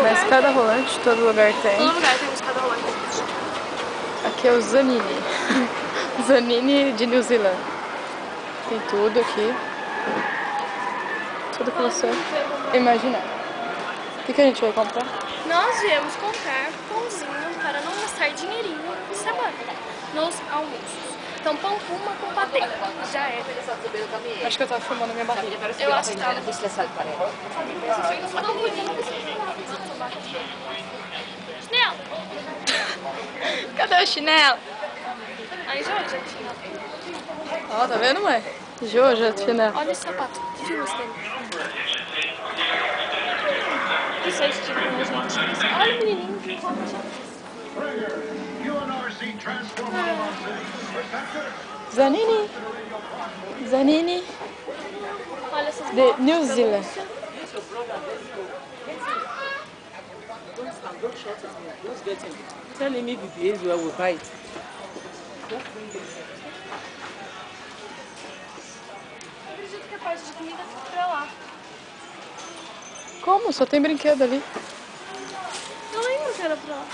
Uma escada rolante, todo lugar tem. Todo lugar tem uma escada rolante. Aqui é o Zanini. Zanini de New Zealand. Tem tudo aqui. Tudo que você imaginar. O que a gente vai comprar? Nós viemos comprar pãozinho para não gastar dinheirinho semana nos almoços. Então pão com patê. Já é. Acho que eu tava filmando minha barriga. Eu acho que tava. Chinelo! Cadê o chinelo? Aí já, chinelo. Ó, tá vendo, mãe? Joja, chinelo. Olha esse sapato. Filma esse dele. Isso é estilo, né, gente? Olha o menininho. Zanini. Zanini Olha essas de botas. New Zealand. Tell him if he behaves well, we'll buy it. Eu acredito que a parte de comida fica pra lá. Como? Só tem brinquedo ali. Eu lembro que era pra lá.